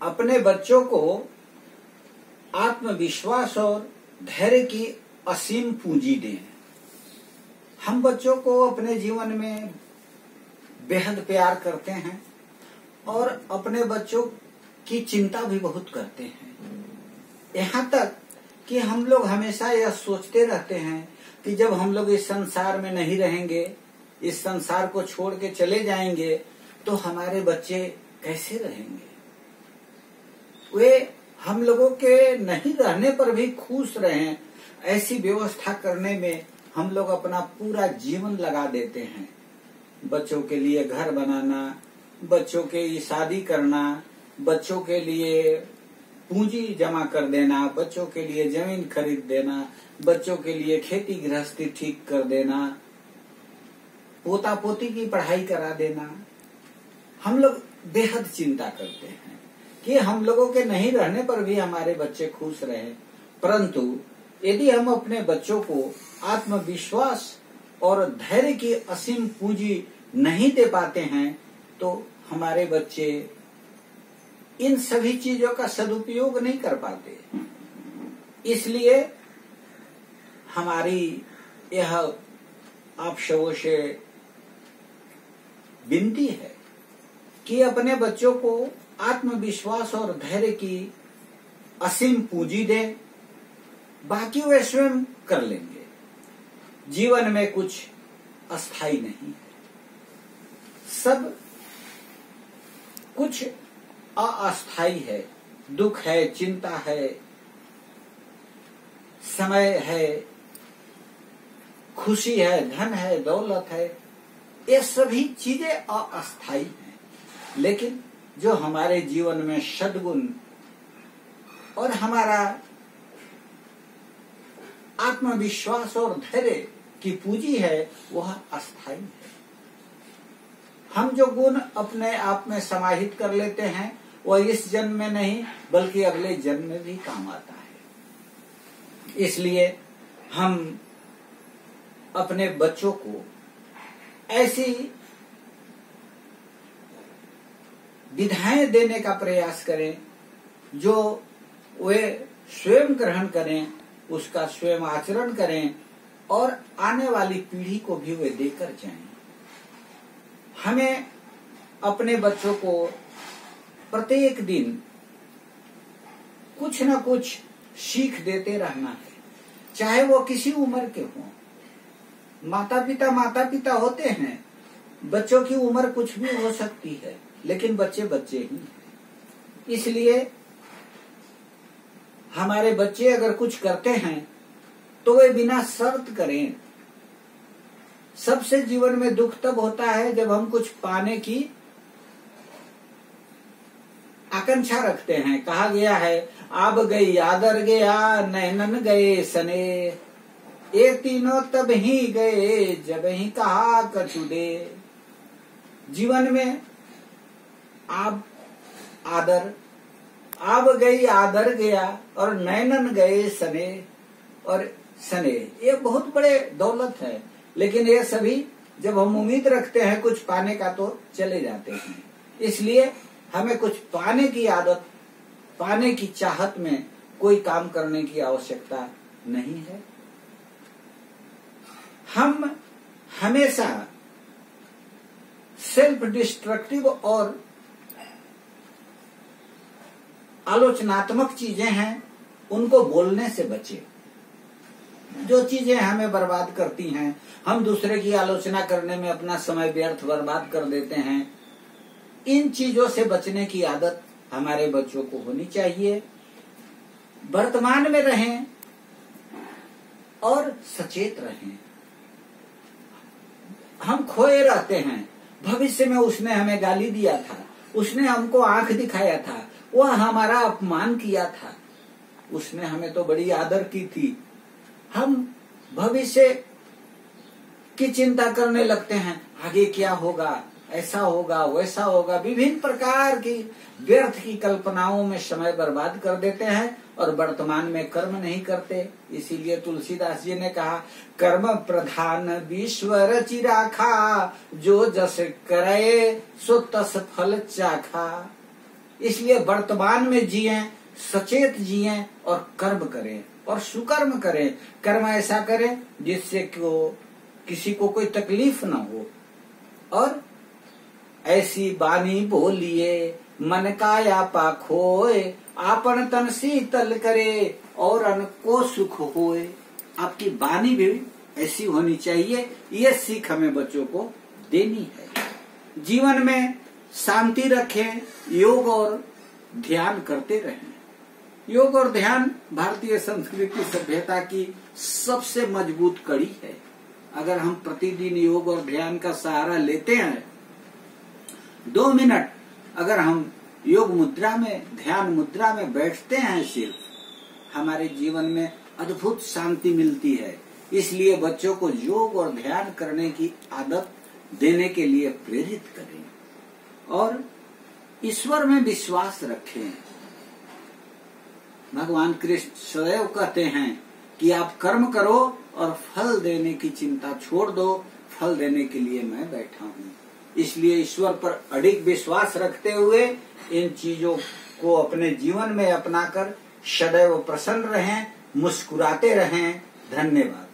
अपने बच्चों को आत्मविश्वास और धैर्य की असीम पूंजी दें। हम बच्चों को अपने जीवन में बेहद प्यार करते हैं और अपने बच्चों की चिंता भी बहुत करते हैं। यहाँ तक कि हम लोग हमेशा यह सोचते रहते हैं कि जब हम लोग इस संसार में नहीं रहेंगे, इस संसार को छोड़ के चले जाएंगे, तो हमारे बच्चे कैसे रहेंगे। वे हम लोगों के नहीं रहने पर भी खुश रहें, ऐसी व्यवस्था करने में हम लोग अपना पूरा जीवन लगा देते हैं। बच्चों के लिए घर बनाना, बच्चों की शादी करना, बच्चों के लिए पूंजी जमा कर देना, बच्चों के लिए जमीन खरीद देना, बच्चों के लिए खेती गृहस्थी ठीक कर देना, पोता पोती की पढ़ाई करा देना। हम लोग बेहद चिंता करते हैं कि हम लोगों के नहीं रहने पर भी हमारे बच्चे खुश रहें। परंतु यदि हम अपने बच्चों को आत्मविश्वास और धैर्य की असीम पूंजी नहीं दे पाते हैं, तो हमारे बच्चे इन सभी चीजों का सदुपयोग नहीं कर पाते। इसलिए हमारी यह आप सबों से विनती है कि अपने बच्चों को आत्मविश्वास और धैर्य की असीम पूंजी दें, बाकी वे स्वयं कर लेंगे। जीवन में कुछ अस्थाई नहीं है, सब कुछ अस्थाई है। दुख है, चिंता है, समय है, खुशी है, धन है, दौलत है, ये सभी चीजें अस्थाई हैं। लेकिन जो हमारे जीवन में सद्गुण और हमारा आत्मविश्वास और धैर्य की पूंजी है, वह अस्थाई है। हम जो गुण अपने आप में समाहित कर लेते हैं, वह इस जन्म में नहीं बल्कि अगले जन्म में भी काम आता है। इसलिए हम अपने बच्चों को ऐसी विधाएं देने का प्रयास करें जो वे स्वयं ग्रहण करें, उसका स्वयं आचरण करें और आने वाली पीढ़ी को भी वे देकर जाएं। हमें अपने बच्चों को प्रत्येक दिन कुछ न कुछ सीख देते रहना है, चाहे वो किसी उम्र के हों। माता पिता होते हैं, बच्चों की उम्र कुछ भी हो सकती है, लेकिन बच्चे बच्चे ही हैं। इसलिए हमारे बच्चे अगर कुछ करते हैं तो वे बिना शर्त करें। सबसे जीवन में दुख तब होता है जब हम कुछ पाने की आकांक्षा रखते हैं। कहा गया है, आब गई आदर गया, नैनन गए सने, ये तीनों तब ही गए जब ही कहा कछु दे। जीवन में आब आदर, आब गई आदर गया और नैनन गए सने, और सने ये बहुत बड़े दौलत है। लेकिन ये सभी जब हम उम्मीद रखते हैं कुछ पाने का तो चले जाते हैं। इसलिए हमें कुछ पाने की आदत, पाने की चाहत में कोई काम करने की आवश्यकता नहीं है। हम हमेशा सेल्फ डिस्ट्रक्टिव और आलोचनात्मक चीजें हैं, उनको बोलने से बचे। जो चीजें हमें बर्बाद करती हैं, हम दूसरे की आलोचना करने में अपना समय व्यर्थ बर्बाद कर देते हैं, इन चीजों से बचने की आदत हमारे बच्चों को होनी चाहिए। वर्तमान में रहें और सचेत रहें। हम खोए रहते हैं, भविष्य में उसने हमें गाली दिया था, उसने हमको आंख दिखाया था, वह हमारा अपमान किया था, उसने हमें तो बड़ी आदर की थी। हम भविष्य की चिंता करने लगते हैं, आगे क्या होगा, ऐसा होगा, वैसा होगा, विभिन्न प्रकार की व्यर्थ की कल्पनाओं में समय बर्बाद कर देते हैं और वर्तमान में कर्म नहीं करते। इसीलिए तुलसीदास जी ने कहा, कर्म प्रधान विश्व रचि राखा, जो जस करे सो तस फल चाखा। इसलिए वर्तमान में जिएं, सचेत जिएं और कर्म करें और सुकर्म करें। कर्म ऐसा करें जिससे किसी को कोई तकलीफ न हो। और ऐसी बानी बोलिए मन काया पाख होए, आपन तन शीतल करे और अन को सुख होए। आपकी बानी भी ऐसी होनी चाहिए। ये सीख हमें बच्चों को देनी है। जीवन में शांति रखें, योग और ध्यान करते रहें। योग और ध्यान भारतीय संस्कृति सभ्यता की सबसे मजबूत कड़ी है। अगर हम प्रतिदिन योग और ध्यान का सहारा लेते हैं, 2 मिनट अगर हम योग मुद्रा में, ध्यान मुद्रा में बैठते हैं सिर्फ, हमारे जीवन में अद्भुत शांति मिलती है। इसलिए बच्चों को योग और ध्यान करने की आदत देने के लिए प्रेरित करें और ईश्वर में विश्वास रखें। भगवान कृष्ण सदैव कहते हैं कि आप कर्म करो और फल देने की चिंता छोड़ दो, फल देने के लिए मैं बैठा हूँ। इसलिए ईश्वर पर अडिग विश्वास रखते हुए इन चीजों को अपने जीवन में अपनाकर सदैव प्रसन्न रहें, मुस्कुराते रहें। धन्यवाद।